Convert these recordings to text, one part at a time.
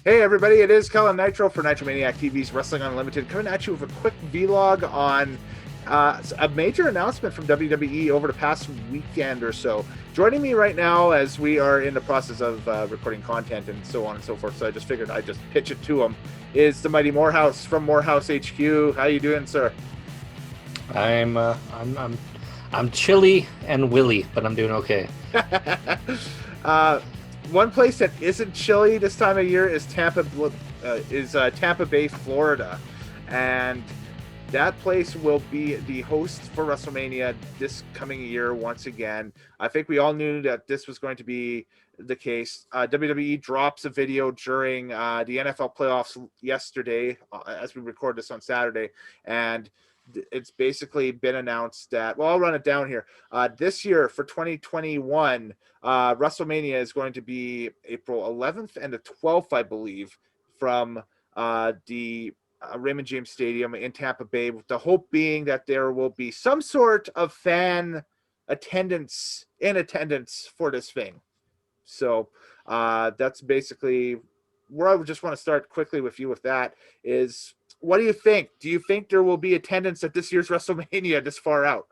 Hey everybody, it is Colin Nitro for Nitro Maniac TV's Wrestling Unlimited, coming at you with a quick vlog on a major announcement from WWE over the past weekend or so. Joining me right now as we are in the process of recording content and so on and so forth, so I just figured I'd just pitch it to him, is the mighty Morehouse from Morehouse HQ. How you doing, sir? I'm chilly and willy, but I'm doing okay. uh, One place that isn't chilly this time of year is Tampa Bay, Florida, and that place will be the host for WrestleMania this coming year once again. I think we all knew that this was going to be the case. WWE drops a video during the NFL playoffs yesterday, as we record this on Saturday, and it's basically been announced that, well, I'll run it down here. This year for 2021, WrestleMania is going to be April 11th and the 12th, I believe, from the Raymond James Stadium in Tampa Bay, with the hope being that there will be some sort of fan attendance for this thing. So that's basically where I would just want to start quickly with you with that is, what do you think? Do you think there will be attendance at this year's WrestleMania this far out?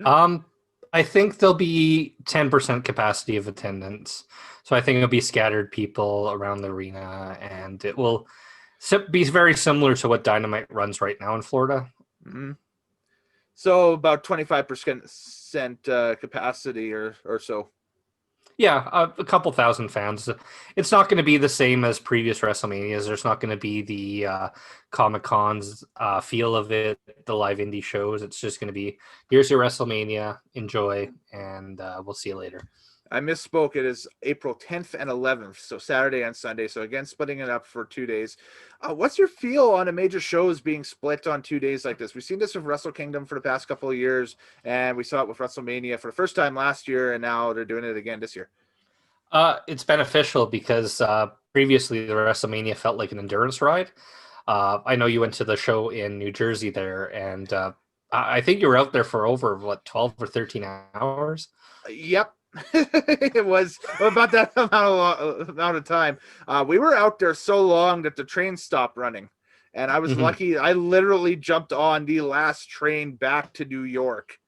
Um, I think there'll be 10% capacity of attendance, so I think it'll be scattered people around the arena, and it will be very similar to what Dynamite runs right now in Florida. Mm-hmm. So about 25% capacity or so. Yeah, a couple thousand fans. It's not going to be the same as previous WrestleManias. There's not going to be the Comic Cons feel of it, the live indie shows. It's just going to be, here's your WrestleMania, enjoy, and we'll see you later. I misspoke. It is April 10th and 11th, so Saturday and Sunday. So again, splitting it up for 2 days. What's your feel on a major shows being split on 2 days like this? We've seen this with Wrestle Kingdom for the past couple of years, and we saw it with WrestleMania for the first time last year, and now they're doing it again this year. It's beneficial because previously the WrestleMania felt like an endurance ride. I know you went to the show in New Jersey there, and I think you were out there for over, 12 or 13 hours? Yep. It was about that amount of time. We were out there so long that the train stopped running, and I was lucky. I literally jumped on the last train back to New York.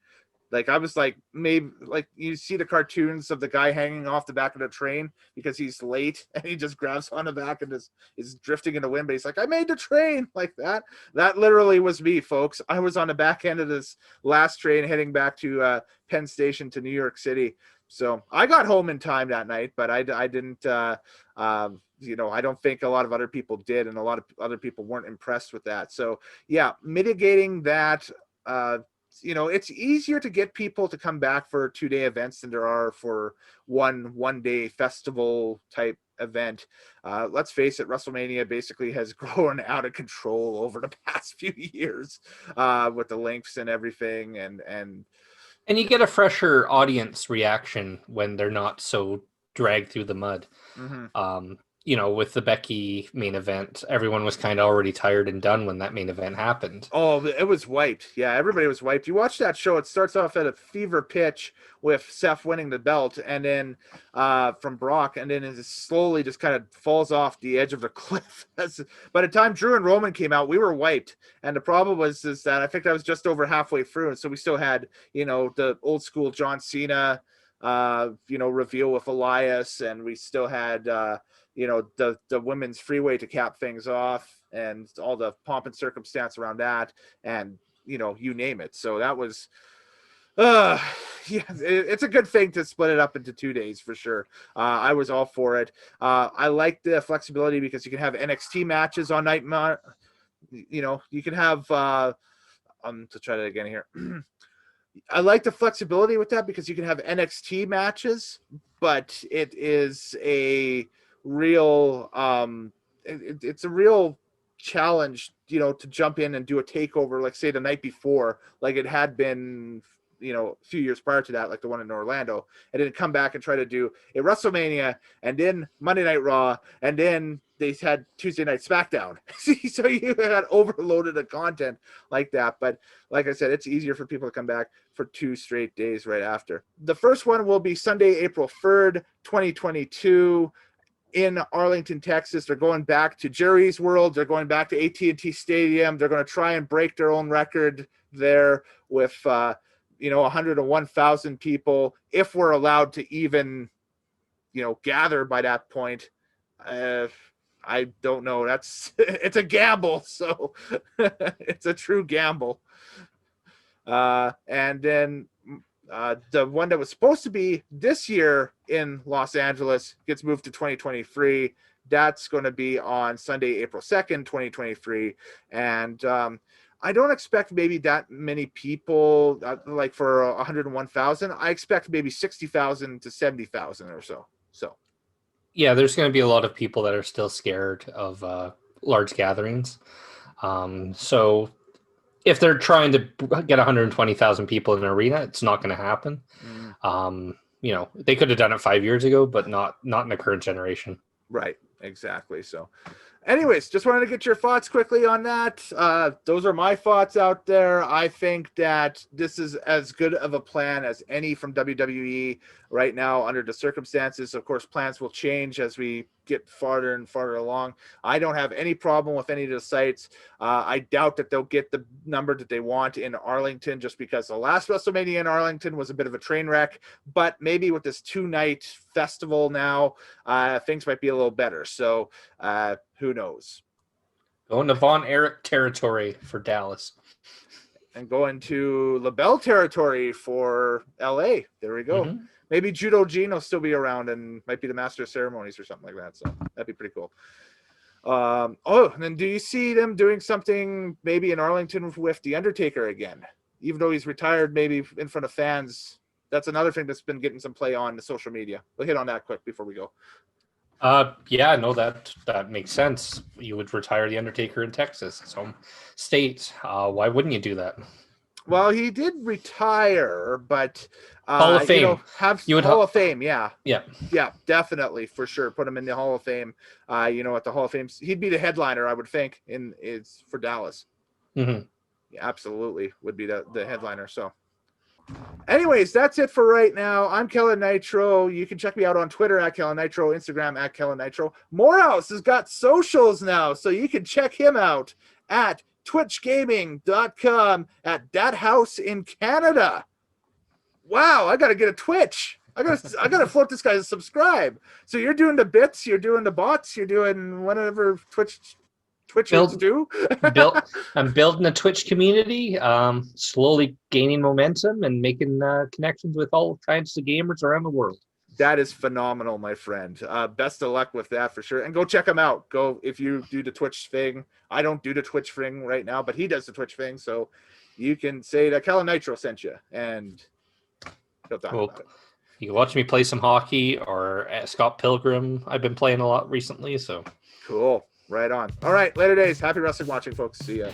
Like, I was like, maybe like you see the cartoons of the guy hanging off the back of the train because he's late and he just grabs on the back and is drifting in the wind, but he's like, I made the train, like that. That literally was me, folks. I was on the back end of this last train heading back to Penn Station to New York City. So I got home in time that night, but I didn't, I don't think a lot of other people did, and a lot of other people weren't impressed with that. So yeah, mitigating that, it's easier to get people to come back for 2-day events than there are for one day festival type event. Let's face it, WrestleMania basically has grown out of control over the past few years, with the lengths and everything, And you get a fresher audience reaction when they're not so dragged through the mud. mm-hmm. With the Becky main event, everyone was kind of already tired and done when that main event happened. Oh, it was wiped. Yeah, everybody was wiped. You watch that show, it starts off at a fever pitch with Seth winning the belt, and then from Brock, and then it slowly just kind of falls off the edge of the cliff. By the time Drew and Roman came out, we were wiped. And the problem was that I think I was just over halfway through, and so we still had, the old school John Cena, reveal with Elias, and we still had the women's freeway to cap things off, and all the pomp and circumstance around that, and you name it. So that was it's a good thing to split it up into 2 days for sure. I was all for it. I like the flexibility because you can have NXT matches on night. You can have to try that again here. I like the flexibility with that because you can have NXT matches, but it is a real it's a real challenge, to jump in and do a takeover, like say the night before, like it had been, a few years prior to that, like the one in Orlando, and then come back and try to do a WrestleMania and then Monday Night Raw, and then they had Tuesday Night SmackDown. So you had overloaded of content like that. But like I said, it's easier for people to come back for 2 straight days right after. The first one will be Sunday, April 3rd, 2022. in Arlington, Texas. They're going back to Jerry's World. They're going back to AT&T Stadium. They're going to try and break their own record there with 101,000 people, if we're allowed to even gather by that point. I don't know. It's a gamble. So it's a true gamble. And then the one that was supposed to be this year in Los Angeles gets moved to 2023. That's going to be on Sunday, April 2nd, 2023. And I don't expect maybe that many people, like for 101,000. I expect maybe 60,000 to 70,000 or so. So, yeah, there's going to be a lot of people that are still scared of large gatherings. So if they're trying to get 120,000 people in an arena, it's not going to happen. They could have done it 5 years ago, but not in the current generation. Right, exactly. So anyways, just wanted to get your thoughts quickly on that. Those are my thoughts out there. I think that this is as good of a plan as any from WWE right now under the circumstances. Of course, plans will change as we get farther and farther along. I don't have any problem with any of the sites. I doubt that they'll get the number that they want in Arlington, just because the last WrestleMania in Arlington was a bit of a train wreck. But maybe with this 2-night festival now, things might be a little better. So who knows? Going to Von Erich territory for Dallas. And going to LaBelle territory for LA. There we go. Mm-hmm. Maybe Judo Gene will still be around and might be the master of ceremonies or something like that. So that'd be pretty cool. And then do you see them doing something maybe in Arlington with The Undertaker again? Even though he's retired, maybe in front of fans. That's another thing that's been getting some play on the social media. We'll hit on that quick before we go. That makes sense. You would retire The Undertaker in Texas, his home state. Why wouldn't you do that? Well, he did retire, but Hall of Fame. Hall of Fame, yeah, definitely, for sure. Put him in the Hall of Fame. At the Hall of Fame, he'd be the headliner, I would think, it's for Dallas. Mm-hmm. Yeah, absolutely, would be the headliner. So, anyways, that's it for right now. I'm Kellen Nitro. You can check me out on Twitter at Kellen Nitro, Instagram at Kellen Nitro. Morehouse has got socials now, so you can check him out at twitchgaming.com, at that house in Canada. Wow, I gotta get a Twitch. I gotta float this guy to subscribe. So you're doing the bits, you're doing the bots, you're doing whatever Twitchers do. I'm building a Twitch community, slowly gaining momentum and making connections with all kinds of gamers around the world. That is phenomenal, my friend. Best of luck with that for sure. And go check him out. Go if you do the Twitch thing. I don't do the Twitch thing right now, but he does the Twitch thing. So you can say that Kellen Nitro sent you, and he'll talk about it. You can watch me play some hockey or Scott Pilgrim. I've been playing a lot recently. So cool. Right on. All right. Later days. Happy wrestling watching, folks. See ya.